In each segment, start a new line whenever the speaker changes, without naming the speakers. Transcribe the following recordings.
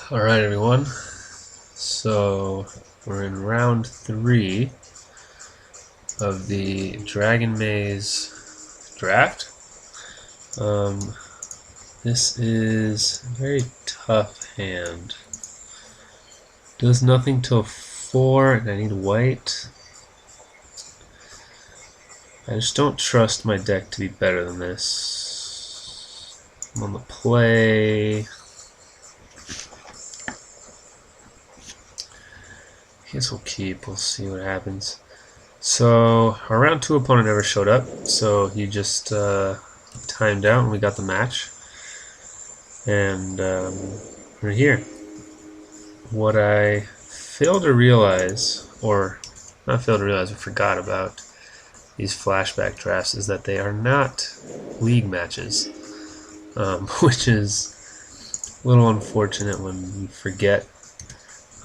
Alright everyone, so we're in round 3 of the Dragon Maze draft. This is a very tough hand. Does nothing till 4 and I need white. I just don't trust my deck to be better than this. I'm on the play. I guess we'll keep. We'll see what happens. So our round 2 opponent never showed up, so he just timed out and we got the match. And we're here. What I failed to realize, or not failed to realize, but forgot about these flashback drafts is that they are not league matches, which is a little unfortunate when you forget.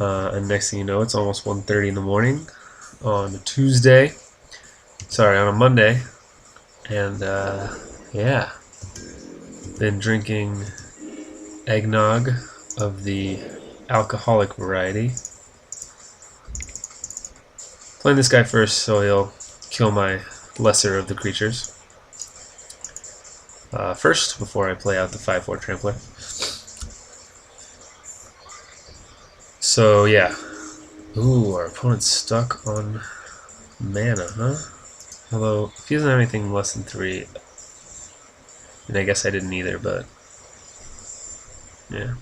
And next thing you know, it's almost 1:30 in the morning on a Tuesday. Sorry, on a Monday. And yeah, been drinking eggnog of the alcoholic variety. Playing this guy first so he'll kill my lesser of the creatures first before I play out the 5/4 trampler. So yeah. Ooh, our opponent's stuck on mana, huh? Although, if he doesn't have anything less than 3, and I guess I didn't either, but yeah.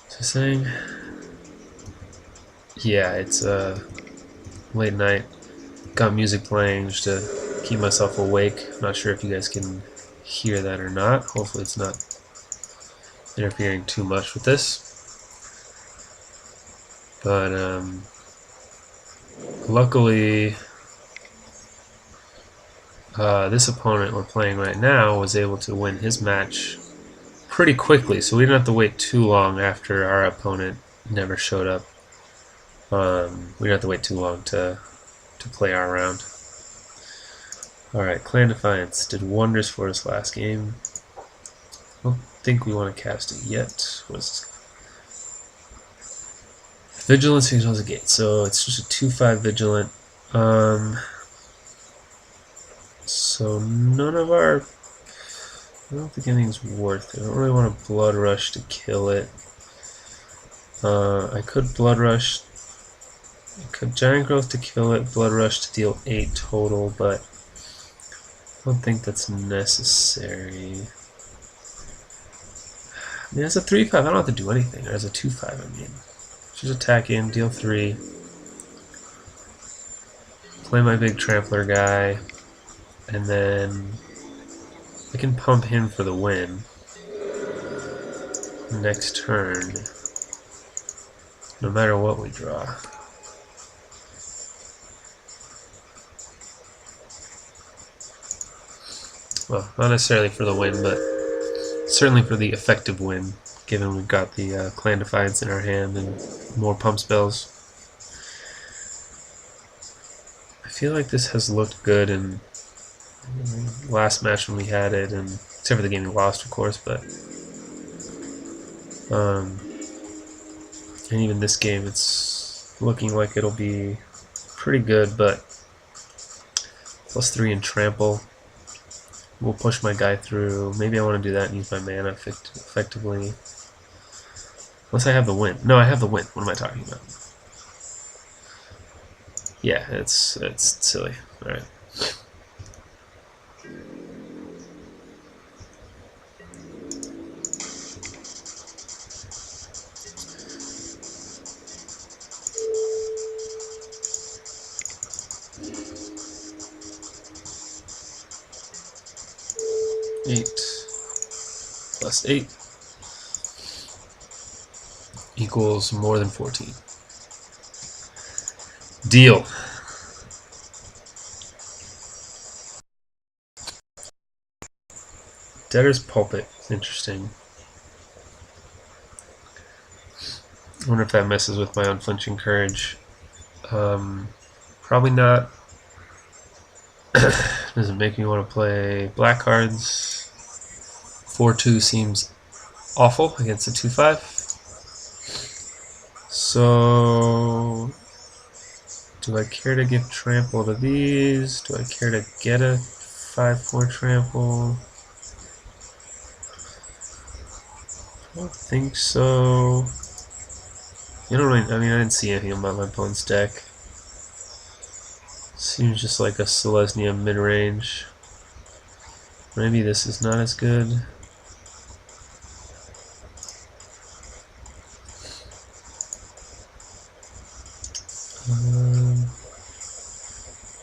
So saying, yeah, it's late night. Got music playing just to keep myself awake. I'm not sure if you guys can hear that or not. Hopefully it's not interfering too much with this. But luckily this opponent we're playing right now was able to win his match pretty quickly, so we didn't have to wait too long after our opponent never showed up. We didn't have to wait too long to play our round. Alright, Clan Defiance did wonders for us last game. I don't think we want to cast it yet. What is this? Vigilance signals a gate, so it's just a 2/5 Vigilant. So none of our... I don't think anything's worth it. I don't really want a Blood Rush to kill it. I could Blood Rush... I could Giant Growth to kill it, Blood Rush to deal 8 total, but I don't think that's necessary. I mean, as a 3/5, I don't have to do anything. Or as a 2/5, I mean. Just attack in, deal 3. Play my big Trampler guy. And then I can pump him for the win. Next turn. No matter what we draw. Well, not necessarily for the win, but certainly for the effective win, given we've got the Clan Defiance in our hand and more pump spells. I feel like this has looked good in last match when we had it, and except for the game we lost, of course, but and even this game it's looking like it'll be pretty good, but +3 in trample. We'll push my guy through. Maybe I want to do that and use my mana effectively. Unless I have the win. No, I have the win. What am I talking about? Yeah, it's silly. Alright. +8 equals more than 14. Deal. Debtor's Pulpit. Interesting. I wonder if that messes with my unflinching courage. Probably not Does it make me want to play black cards? 4-2 seems awful against a 2-5. So, do I care to give trample to these? Do I care to get a 5-4 trample? I don't think so. I didn't see anything about my opponent's deck. Seems just like a Selesnya mid-range. Maybe this is not as good.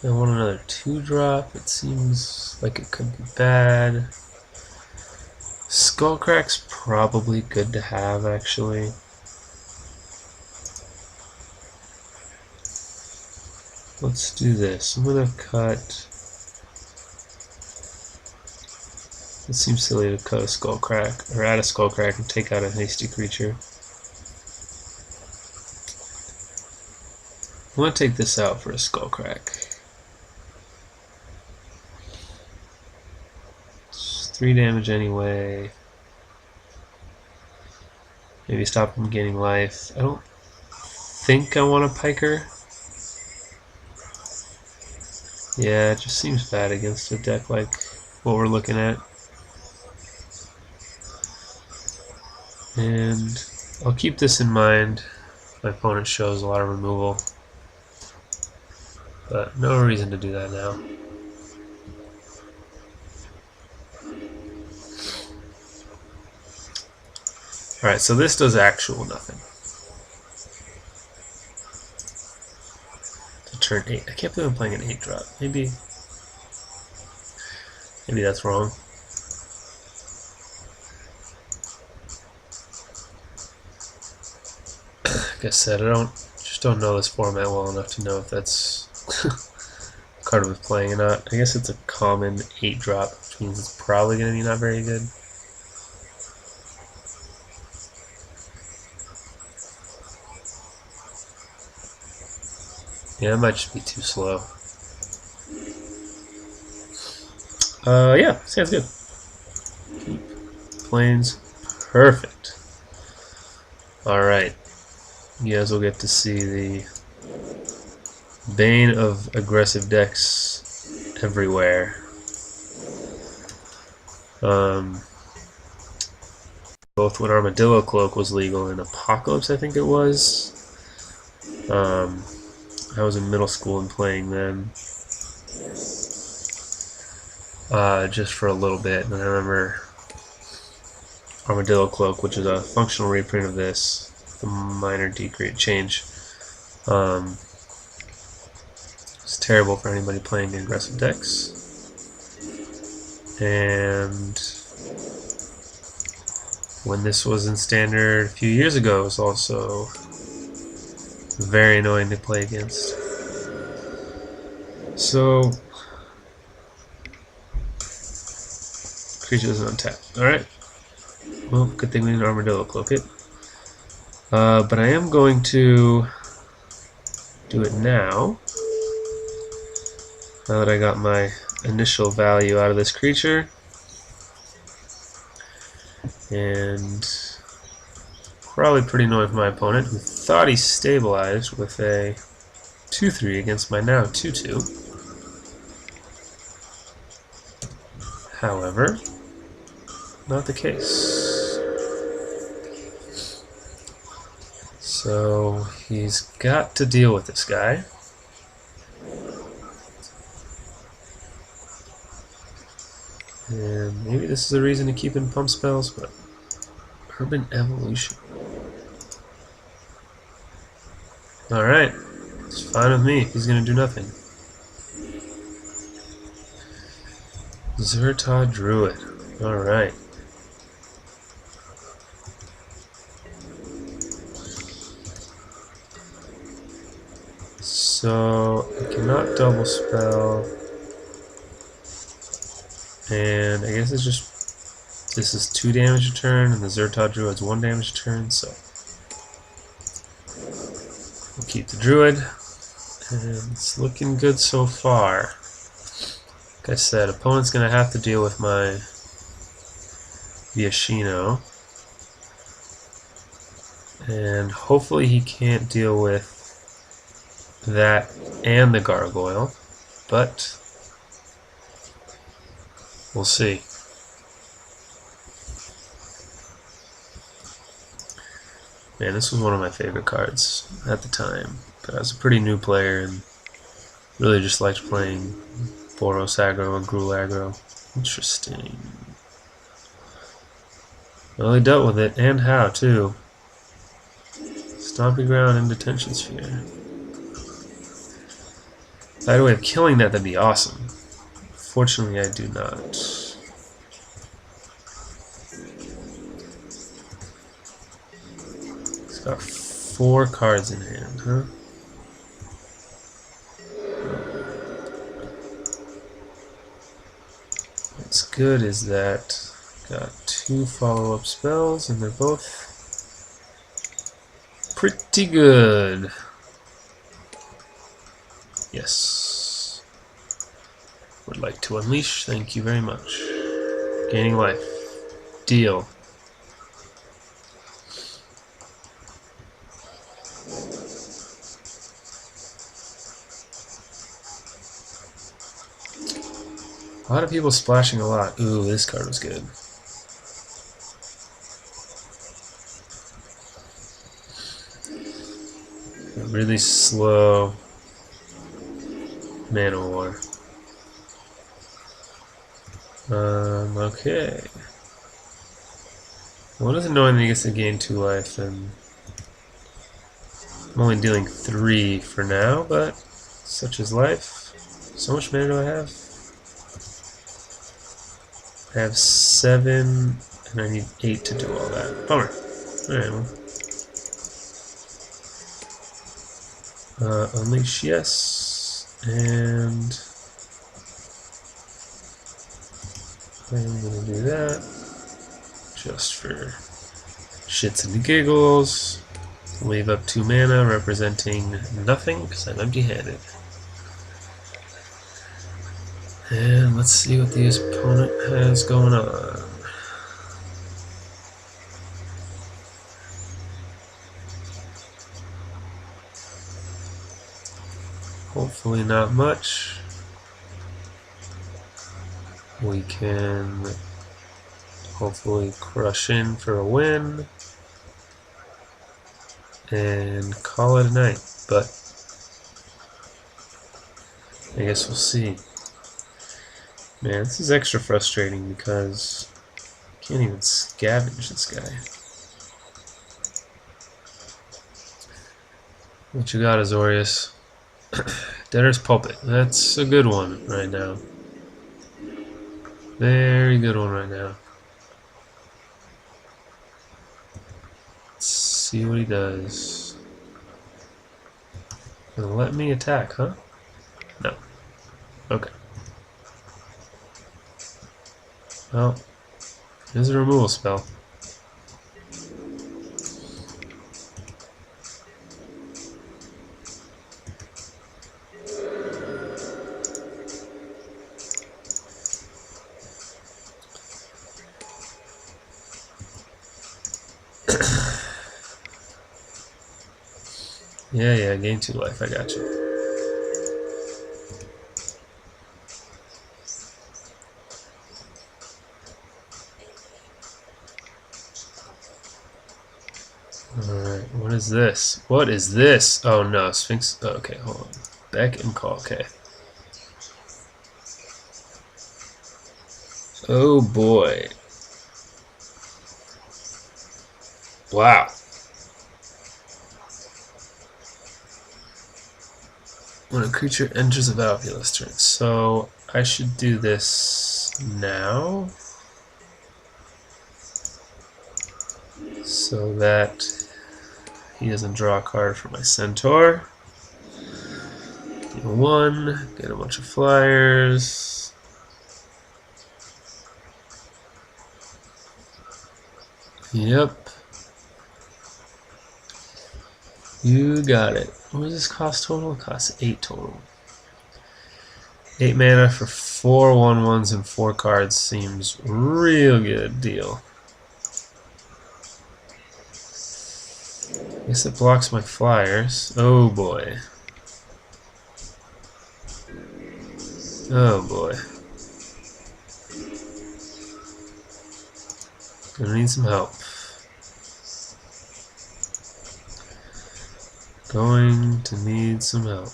I want another 2-drop. It seems like it could be bad. Skullcrack's probably good to have, actually. Let's do this. I'm gonna cut. It seems silly to cut a Skullcrack, or add a Skullcrack and take out a hasty creature. I'm gonna take this out for a Skullcrack. It's 3 damage anyway. Maybe stop him gaining life. I don't think I want a Piker. Yeah, it just seems bad against a deck like what we're looking at. And I'll keep this in mind. My opponent shows a lot of removal. But no reason to do that now. Alright, so this does actual nothing. To turn 8. I can't believe I'm playing an 8-drop. Maybe that's wrong. Like I said, I just don't know this format well enough to know if that's a card worth playing or not. I guess it's a common 8-drop, which means it's probably going to be not very good. Yeah, it might just be too slow. Yeah, sounds good. Keep planes. Perfect. Alright. You guys will get to see the bane of aggressive decks everywhere. Both when Armadillo Cloak was legal and Apocalypse, I think it was. I was in middle school and playing then. Just for a little bit, and I remember Armadillo Cloak, which is a functional reprint of this, the minor decrease change. It's terrible for anybody playing aggressive decks. And when this was in standard a few years ago, it was also very annoying to play against. So, creature doesn't untap. Alright. Well, good thing we didn't Armadillo Cloak it. But I am going to do it now. Now that I got my initial value out of this creature. And probably pretty annoying for my opponent, who thought he stabilized with a 2-3 against my now 2-2. However, not the case. So he's got to deal with this guy. And maybe this is a reason to keep in pump spells, but Urban Evolution. Alright, it's fine with me. He's gonna do nothing. Zerta Druid. Alright. So I cannot double spell. And I guess it's just, this is 2 damage a turn, and the Zerta Druid's 1 damage a turn, so we'll keep the Druid, and it's looking good so far. Like I said, opponent's going to have to deal with my Viashino. And hopefully he can't deal with that and the Gargoyle. But we'll see. Man, this was one of my favorite cards at the time. I was a pretty new player and really just liked playing Boros aggro and Gruul aggro. Interesting. Well, he dealt with it, and how, too. Stomping ground and detention sphere. If I had a way of killing that, that'd be awesome. Fortunately, I do not. He's got 4 cards in hand, huh? What's good is that got 2 follow-up spells, and they're both pretty good. Yes. Would like to unleash. Thank you very much. Gaining life. Deal. A lot of people splashing a lot. Ooh, this card was good. A really slow mana war. Okay. One is annoying that he gets to gain 2 life, and I'm only dealing 3 for now, but such is life. So much mana do I have? I have 7, and I need 8 to do all that. Bummer. Alright, well. Unleash, yes. And I'm going to do that just for shits and giggles. Leave up 2 mana representing nothing because I'm empty-handed. And let's see what the opponent has going on. Hopefully not much. We can hopefully crush in for a win and call it a night, but I guess we'll see. Man, this is extra frustrating because I can't even scavenge this guy. What you got, Azorius? Debtor's Pulpit. That's a good one right now. Very good one right now. Let's see what he does. Gonna let me attack, huh? No. Okay. Well, here's a removal spell. Yeah, gain 2 life, I got you. Alright, what is this? What is this? Oh no, Sphinx. Oh, okay, hold on. Beck and call, okay. Oh boy. Wow. When a creature enters a battlefield this turn. So I should do this now. So that he doesn't draw a card for my Centaur. Deal 1, get a bunch of flyers. Yep. You got it. What does this cost total? It costs 8 total. 8 mana for 4 1/1s and 4 cards seems real good deal. Guess it blocks my flyers. Oh boy. Oh boy. Gonna need some help. Going to need some help.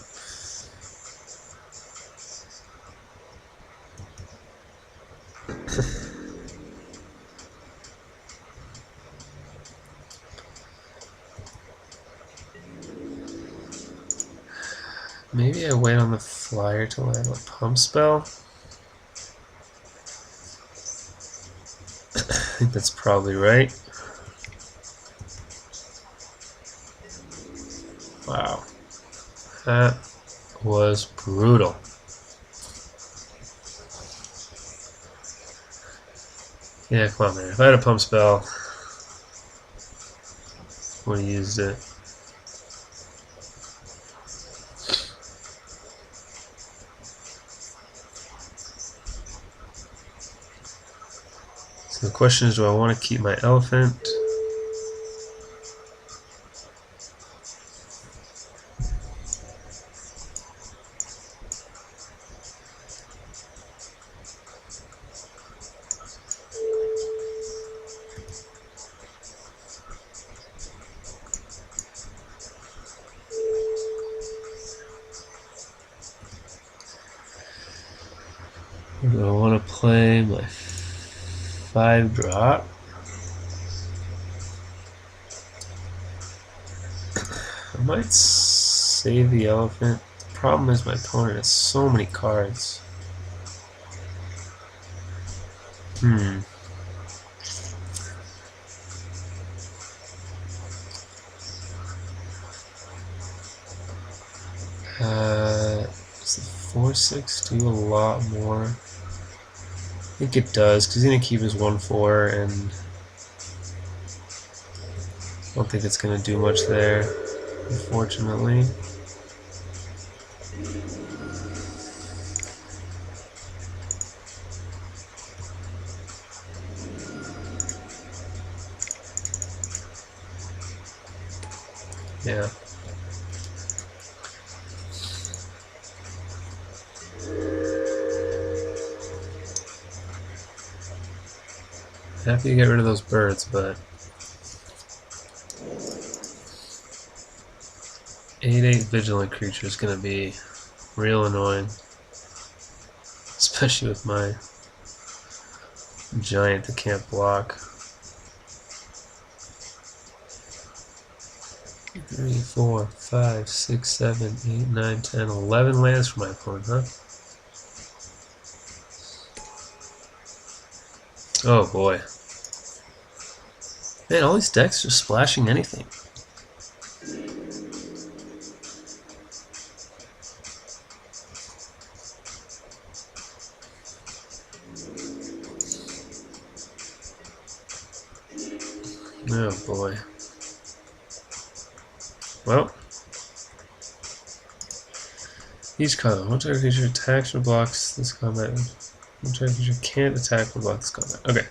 Maybe I wait on the flyer till I have a pump spell. I think that's probably right. Wow. That was brutal. Yeah, come on, man. If I had a pump spell, I would have used it. So the question is, do I want to keep my elephant? Do I want to play my 5-drop? I might save the elephant. The problem is my opponent has so many cards. Does the 4/6 do a lot more? I think it does, because he's going to keep his 1/4, and I don't think it's going to do much there, unfortunately. Yeah. Happy to get rid of those birds, but 8/8 vigilant creature is going to be real annoying, especially with my giant that can't block. 3, 4, 5, 6, 7, 8, 9, 10, 11 lands for my opponent, huh? Oh boy. Man, all these decks are splashing anything. Oh boy. Well, each color. One target creature attacks or blocks this combat. One target creature can't attack or block this combat. Okay.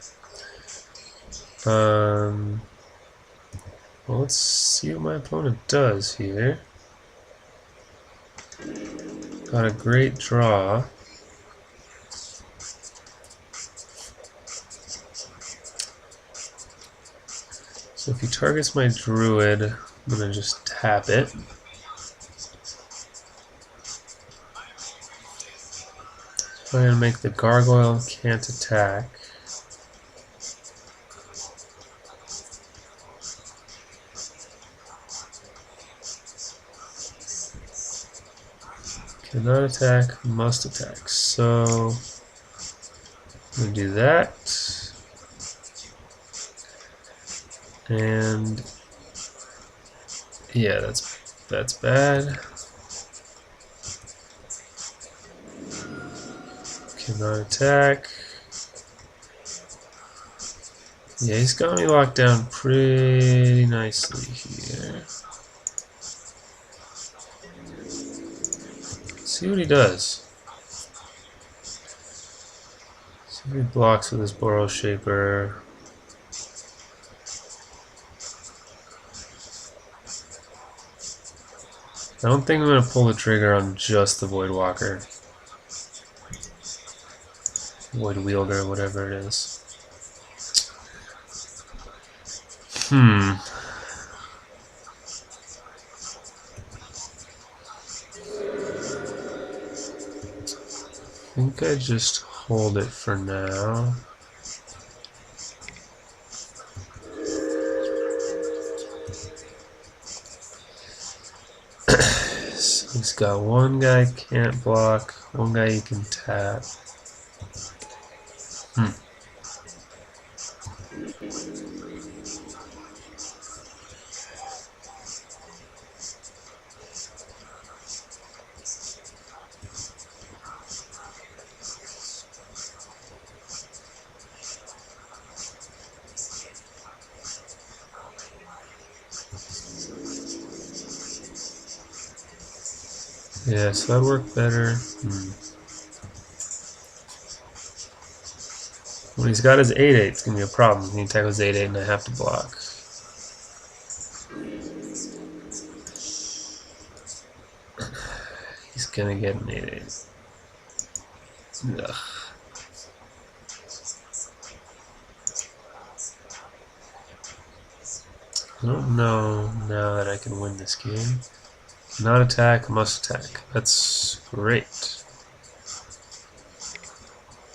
Well, let's see what my opponent does here. Got a great draw. So if he targets my druid, I'm gonna just tap it. So I'm gonna make the gargoyle can't attack. Cannot attack, must attack. So I'm gonna do that. And yeah, that's bad. Cannot attack. Yeah, he's got me locked down pretty nicely here. Let's see what he does. So he blocks with his Boros Shaper. I don't think I'm going to pull the trigger on just the Void Walker. Void Wielder, whatever it is. I think I just hold it for now. So he's got one guy can't block, one guy you can tap. Yeah, so that'd work better. When he's got his 8-8, it's going to be a problem. He tackles 8-8 and I have to block. He's going to get an 8-8. Ugh. I don't know now that I can win this game. Not attack, must attack. That's great.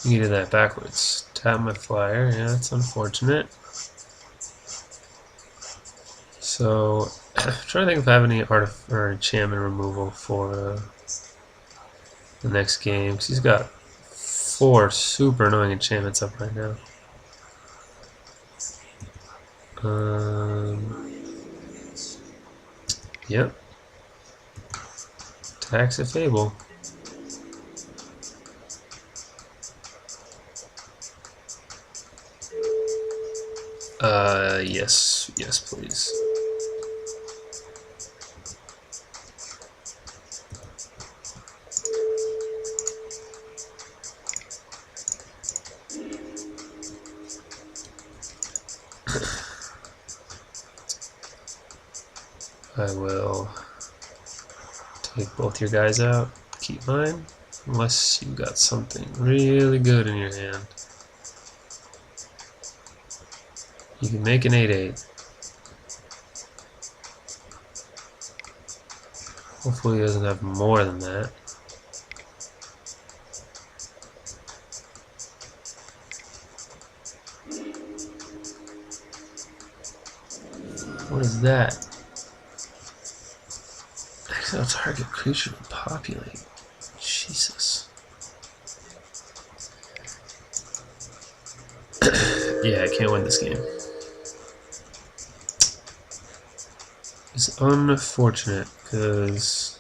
You did that backwards. Tap my flyer. Yeah, that's unfortunate. So, I'm trying to think if I have any or enchantment removal for the next game. Because he's got 4 super annoying enchantments up right now. Yep. Tax a Fable. Yes. Yes, please. I will take both your guys out. Keep mine. Unless you got something really good in your hand. You can make an 8-8. Hopefully he doesn't have more than that. What is that? Exile target creature to populate. Jesus. Yeah, I can't win this game. It's unfortunate because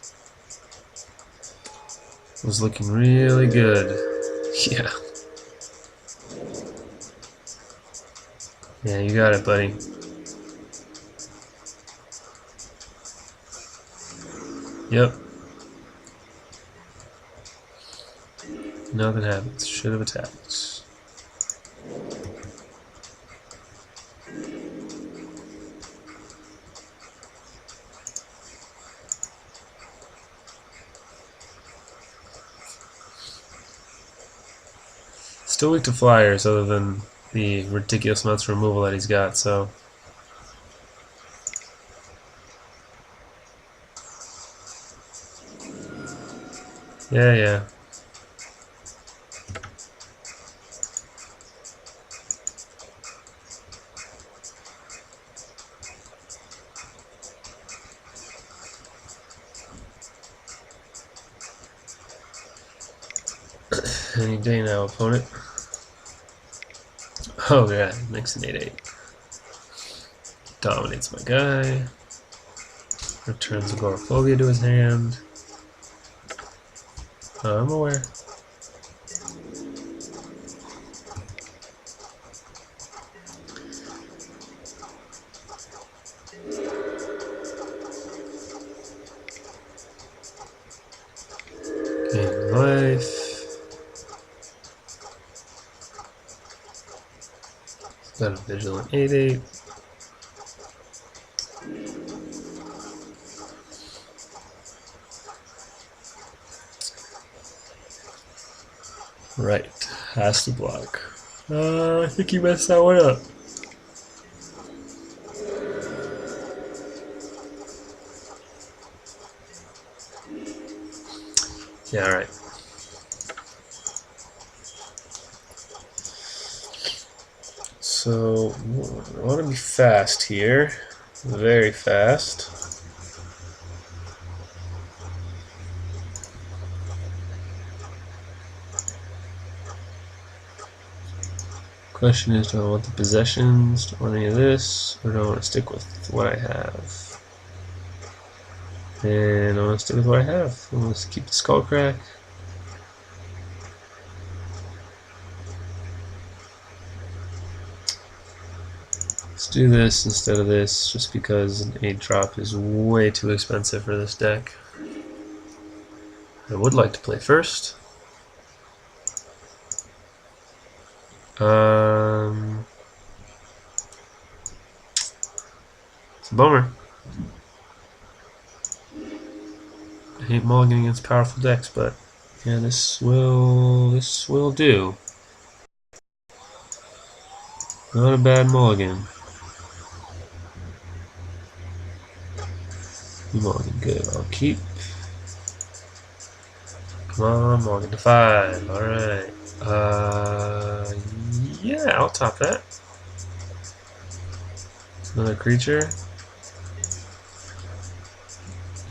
it was looking really good. Yeah. Yeah, you got it, buddy. Yep. Nothing happens. Should have attacked. Still weak to flyers other than the ridiculous amounts of removal that he's got, so. Yeah. Any day now, opponent. Oh yeah, makes an 8-8. Dominates my guy. Returns Agoraphobia to his hand. I'm aware. Gain life. Got a Vigilant 8/8. Right, has to block. I think he messed that one up. Yeah, alright. So, I want to be fast here. Very fast. Question is, do I want the possessions? Do I want any of this? Or do I want to stick with what I have? And I want to stick with what I have. I want to keep the Skullcrack. Let's do this instead of this, just because an 8-drop is way too expensive for this deck. I would like to play first. It's a bummer. I hate mulliganing against powerful decks, but yeah, this will do. Not a bad mulligan. Mulligan, good. I'll keep. Come on, mulligan to 5. All right. Yeah, I'll top that. Another creature.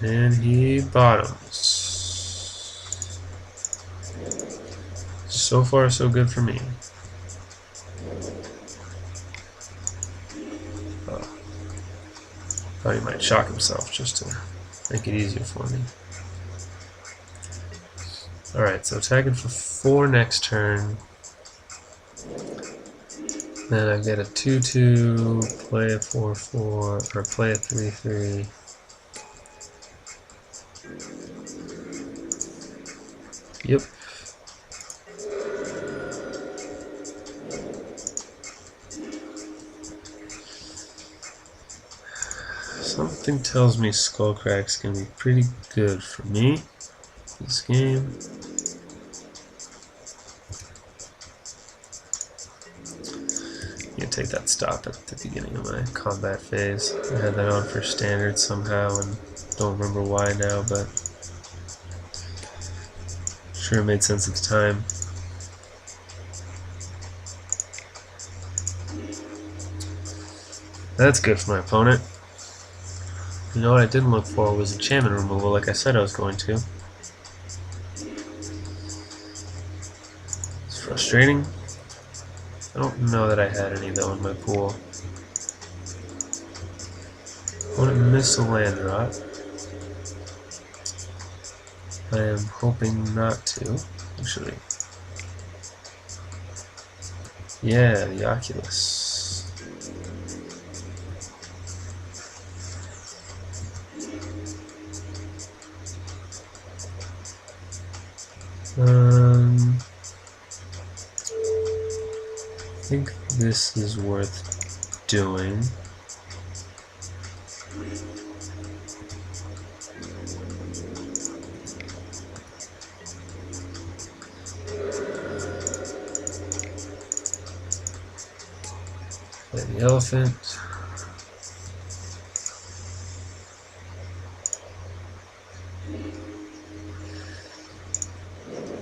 And he bottoms. So far, so good for me. Oh. Thought he might shock himself just to make it easier for me. Alright, so attacking for 4 next turn. Then I get a 2/2, play a 4/4, or play a 3/3. Yep. Something tells me Skullcrack's gonna be pretty good for me this game. I'm gonna take that stop at the beginning of my combat phase. I had that on for standard somehow and don't remember why now, but sure it made sense at the time. That's good for my opponent. You know what I didn't look for was enchantment removal, like I said I was going to. It's frustrating. I don't know that I had any though in my pool. I want to miss a land drop. I am hoping not to, actually. Yeah, the Oculus. I think this is worth doing. Play the elephant.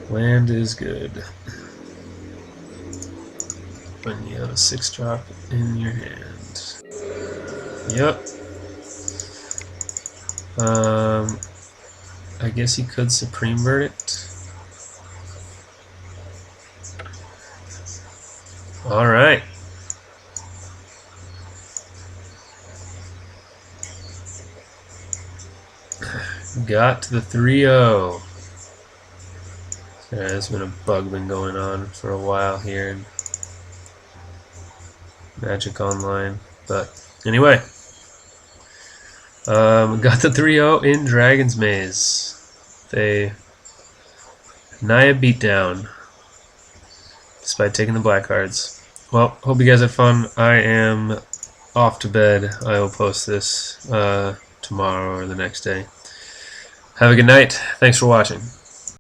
Land is good when you have a 6-drop in your hand. Yep. I guess he could Supreme Verdict. Alright. Got to the 3-0. There's been a bug going on for a while here in Magic Online, but anyway, got the 3-0 in Dragon's Maze. They Naya beatdown despite taking the black cards. well, hope you guys had fun. I am off to bed. I will post this tomorrow or the next day. Have a good night. Thanks for watching.